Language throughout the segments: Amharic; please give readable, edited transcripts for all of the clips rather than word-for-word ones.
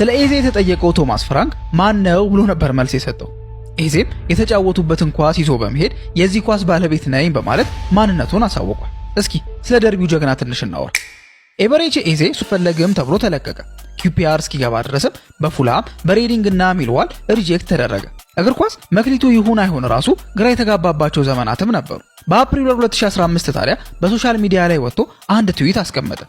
ስለ ኤዜ የተጠየቀው ቶማስ ፍራንክ ማን ነው ብሎ ነበር መልስ የሰጠው። ኤዜም የተጫወቱበትን ኳስ ይዞ በመሄድ የዚህ ኳስ ባለቤት ነኝ በማለት ማንነቱን አሳውቋል። እስኪ ስለ ደርቢው ጀግና ትንሽ እናወራ። ኤቨሬቺ ኤዜ ሱፈለግም ተብሎ ተለቀቀ። ኪዩፒአር እስኪገባ ድረስም በፉላም በሬዲንግ እና ሚልዋል ሪጀክት ተደረገ። እግር ኳስ መክሊቱ ይሁን አይሆን ራሱ ግራ የተጋባባቸው ዘመናትም ነበሩ። በአፕሪል 2015 ታዲያ በሶሻል ሚዲያ ላይ ወጥቶ አንድ ትዊት አስቀመጠ።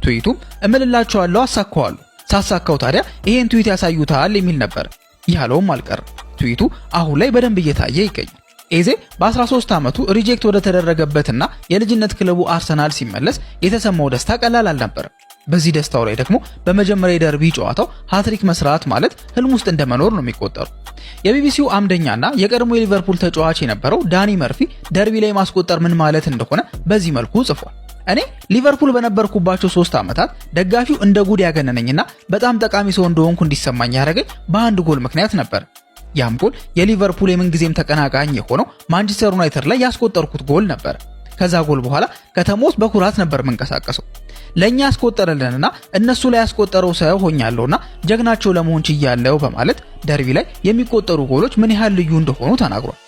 ትዊቱም እምልላቸዋለሁ አሳካዋለሁ፣ ሳሳካው ታዲያ ይሄን ትዊት ያሳዩታል የሚል ነበር። ያለውም አልቀረም። ትዊቱ አሁን ላይ በደንብ እየታየ ይገኛል። ኤዜ በ13 ዓመቱ ሪጀክት ወደ ተደረገበትና የልጅነት ክለቡ አርሰናል ሲመለስ የተሰማው ደስታ ቀላል አልነበረም። በዚህ ደስታው ላይ ደግሞ በመጀመሪያ የደርቢ ጨዋታው ሃትሪክ መስራት ማለት ህልም ውስጥ እንደመኖር ነው የሚቆጠሩ። የቢቢሲው አምደኛና የቀድሞ የሊቨርፑል ተጫዋች የነበረው ዳኒ መርፊ ደርቢ ላይ ማስቆጠር ምን ማለት እንደሆነ በዚህ መልኩ ጽፏል። እኔ ሊቨርፑል በነበርኩባቸው 3 ዓመታት ደጋፊው እንደ ጉድ ያገነነኝና በጣም ጠቃሚ ሰው እንደሆንኩ እንዲሰማኝ ያደረገኝ በአንድ ጎል ምክንያት ነበር። ያም ጎል የሊቨርፑል የምንጊዜም ተቀናቃኝ የሆነው ማንቸስተር ዩናይትድ ላይ ያስቆጠርኩት ጎል ነበር። ከዛ ጎል በኋላ ከተማ ውስጥ በኩራት ነበር መንቀሳቀሰው። ለኛ ያስቆጠረልንና እነሱ ላይ ያስቆጠረው ሰው ሆኛለሁና ጀግናቸው ለመሆን ችያለሁ በማለት ደርቢ ላይ የሚቆጠሩ ጎሎች ምን ያህል ልዩ እንደሆኑ ተናግሯል።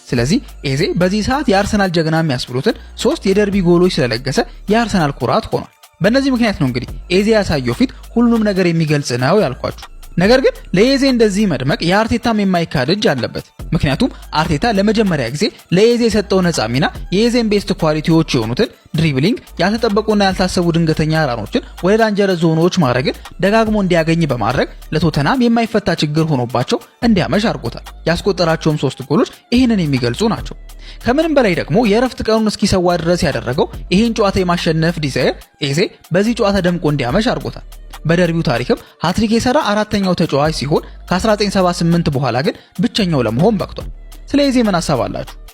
ስለዚህ ኤዜ በዚህ ሰዓት የአርሰናል ጀግና የሚያስብሉትን 3 የደርቢ ጎሎች ስለለገሰ የአርሰናል ኩራት ሆኗል። በእነዚህ ምክንያት ነው እንግዲህ ኤዜ ያሳየው ፊት ሁሉንም ነገር የሚገልጽ ነው ያልኳችሁ። ነገር ግን ለኤዜ እንደዚህ መድመቅ የአርቴታም የማይካድ እጅ አለበት። ምክንያቱም አርቴታ ለመጀመሪያ ጊዜ ለኤዜ የሰጠው ነፃ ሚና የኤዜን ቤስት ኳሊቲዎች የሆኑትን ድሪብሊንግ፣ ያልተጠበቁና ያልታሰቡ ድንገተኛ ራኖችን ወደ ዳንጀረስ ዞኖች ማድረግን ደጋግሞ እንዲያገኝ በማድረግ ለቶተናም የማይፈታ ችግር ሆኖባቸው እንዲያመሽ አድርጎታል። ያስቆጠራቸውም 3 ጎሎች ይህንን የሚገልጹ ናቸው። ከምንም በላይ ደግሞ የእረፍት ቀኑን እስኪሰዋ ድረስ ያደረገው ይህን ጨዋታ የማሸነፍ ዲዛይር ኤዜ በዚህ ጨዋታ ደምቆ እንዲያመሽ አድርጎታል። በደርቢው ታሪክም ሃትሪክ የሰራ 4ኛው ተጫዋች ሲሆን ከ1978 በኋላ ግን ብቸኛው ለመሆን በቅቷል። ስለ ኤዜ ምን ሐሳብ አላችሁ?